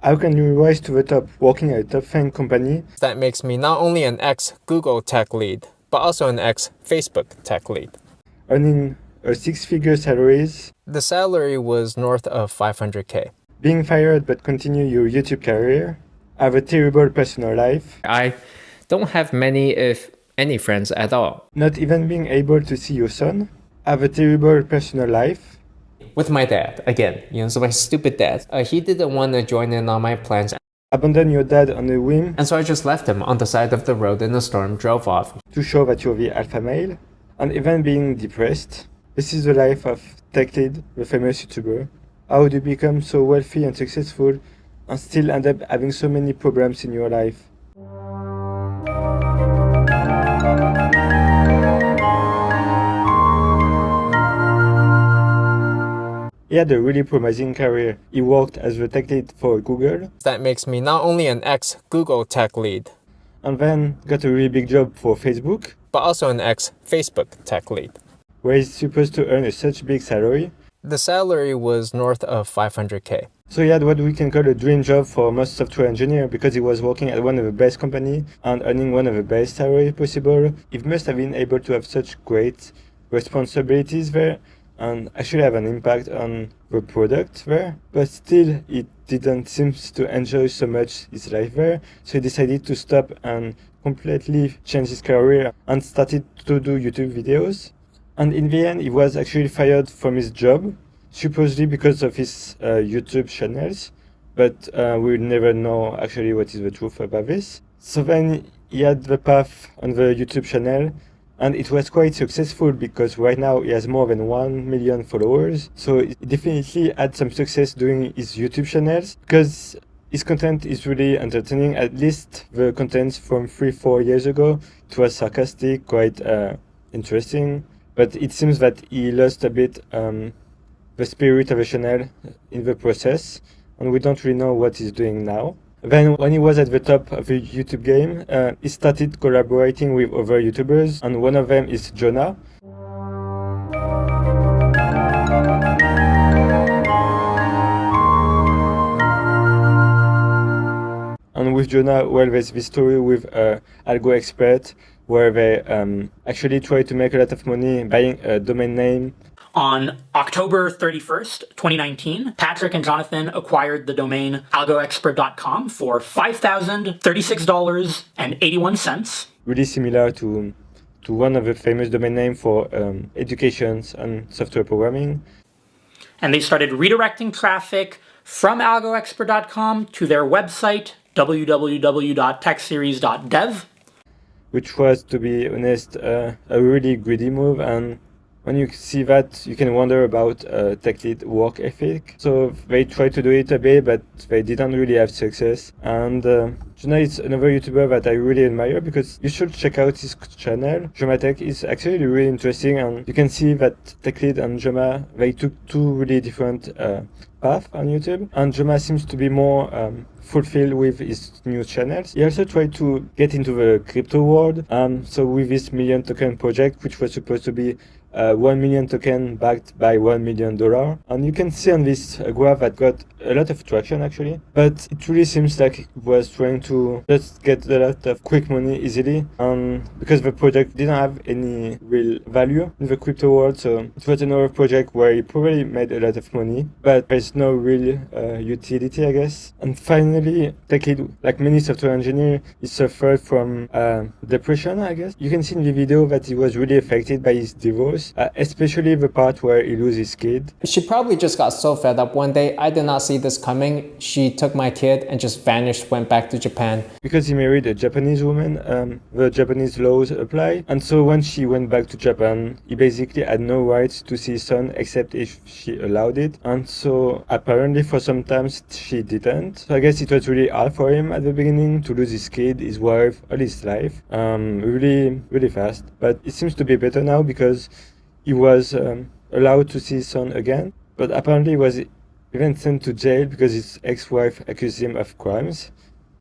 How can you rise to the top working at a top FANG company? That makes me not only an ex-Google tech lead, but also an ex-Facebook tech lead. Earning a six-figure salaries? The salary was north of $500K. Being fired but continue your YouTube career? Have a terrible personal life? I don't have many, if any, friends at all. Not even being able to see your son? Have a terrible personal life? With my dad, again, so my stupid dad. He didn't want to join in on my plans. Abandon your dad on a whim? And so I just left him on the side of the road in a storm, drove off. To show that you're the alpha male? And even being depressed? This is the life of Techlead, the famous YouTuber. How do you become so wealthy and successful and still end up having so many problems in your life? He had a really promising career. He worked as the tech lead for Google. That makes me not only an ex-Google tech lead, and then got a really big job for Facebook, but also an ex-Facebook tech lead, where he's supposed to earn such big salary. The salary was north of $500K. So he had what we can call a dream job for most software engineer because he was working at one of the best companies and earning one of the best salary possible. He must have been able to have such great responsibilities there and actually have an impact on the product there, but still it didn't seem to enjoy so much his life there, so he decided to stop and completely change his career and started to do YouTube videos. And in the end he was actually fired from his job, supposedly because of his YouTube channels, but we'll never know actually what is the truth about this. So then he had the path on the YouTube channel, and it was quite successful because right now he has more than 1 million followers. So he definitely had some success doing his YouTube channels because his content is really entertaining. At least the content from 3-4 years ago, it was sarcastic, quite interesting. But it seems that he lost a bit the spirit of the channel in the process, and we don't really know what he's doing now. Then when he was at the top of the YouTube game, he started collaborating with other YouTubers, and one of them is Jonah. And with Jonah, well, there's this story with Algo Expert, where they actually try to make a lot of money buying a domain name. On October 31st, 2019, Patrick and Jonathan acquired the domain algoexpert.com for $5,036.81. Really similar to one of the famous domain names for education and software programming. And they started redirecting traffic from algoexpert.com to their website, www.techseries.dev. Which was, to be honest, a really greedy move, and when you see that, you can wonder about Techlead work ethic. So they tried to do it a bit, but they didn't really have success. And Jonah is another YouTuber that I really admire because you should check out his channel. Jomatech is actually really interesting, and you can see that Techlead and Joma, they took two really different paths on YouTube. And Joma seems to be more fulfilled with his new channels. He also tried to get into the crypto world. So with this million token project, which was supposed to be 1 million token backed by $1 million. And you can see on this graph that got a lot of traction actually, but it really seems like it was trying to just get a lot of quick money easily, because the project didn't have any real value in the crypto world. So it was another project where he probably made a lot of money, but there's no real utility, I guess. And finally, Techlead, like many software engineers, he suffered from depression, I guess. You can see in the video that he was really affected by his divorce, especially the part where he loses his kid. She probably just got so fed up one day. I did not see this coming. She took my kid and just vanished, went back to Japan. Because he married a Japanese woman, the Japanese laws apply. And so when she went back to Japan, he basically had no rights to see his son except if she allowed it. And so apparently for some time she didn't. So I guess it was really hard for him at the beginning to lose his kid, his wife, all his life, really fast. But it seems to be better now because he was allowed to see his son again, but apparently he was even sent to jail because his ex-wife accused him of crimes.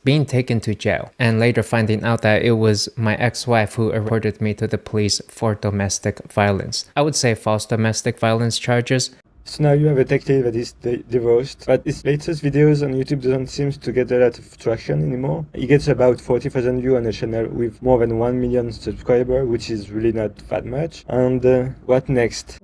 Being taken to jail and later finding out that it was my ex-wife who reported me to the police for domestic violence. I would say false domestic violence charges. So now you have a tech lead that is divorced, but his latest videos on YouTube doesn't seem to get a lot of traction anymore. He gets about 40,000 views on a channel with more than 1 million subscribers, which is really not that much. And what next?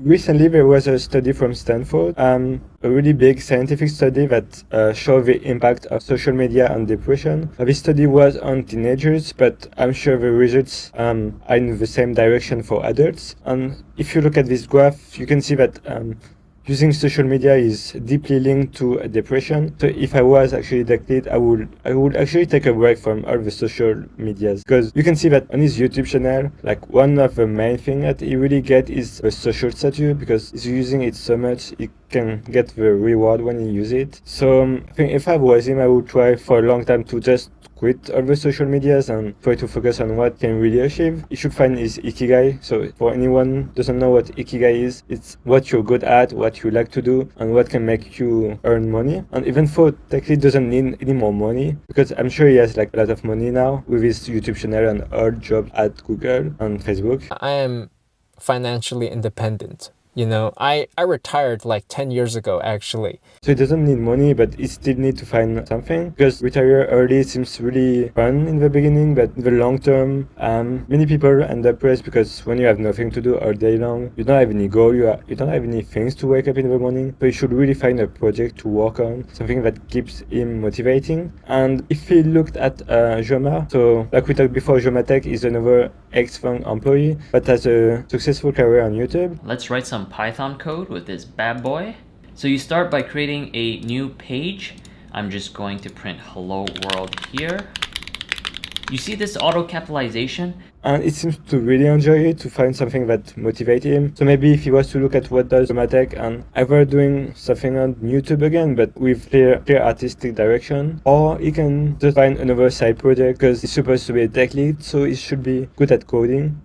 Recently, there was a study from Stanford, a really big scientific study that showed the impact of social media on depression. This study was on teenagers, but I'm sure the results are in the same direction for adults. And if you look at this graph, you can see that using social media is deeply linked to depression. So if I was actually Techlead, I would actually take a break from all the social medias, because you can see that on his YouTube channel, like one of the main things that he really get is the social status, because he's using it so much, he can get the reward when he use it. So I think if I was him, I would try for a long time to just quit all the social medias and try to focus on what can really achieve. You should find his ikigai. So for anyone who doesn't know what ikigai is, it's what you're good at, what you like to do, and what can make you earn money. And even though Techlead doesn't need any more money, because I'm sure he has like a lot of money now with his YouTube channel and our job at Google and Facebook. I am financially independent. You know, I retired like 10 years ago, actually. So he doesn't need money, but he still need to find something, because retire early seems really fun in the beginning, but in the long term, many people end up depressed, because when you have nothing to do all day long, you don't have any goal, you don't have any things to wake up in the morning. So you should really find a project to work on, something that keeps him motivating. And if he looked at Joma, so like we talked before, Joma Tech is another ex-FANG employee, but has a successful career on YouTube. Let's write some Python code with this bad boy. So you start by creating a new page. I'm just going to print hello world here. You see this auto capitalization? And it seems to really enjoy it, to find something that motivates him. So maybe if he was to look at what does Tech and either doing something on YouTube again, but with clear artistic direction, or he can just find another side project, because he's supposed to be a tech lead, so he should be good at coding.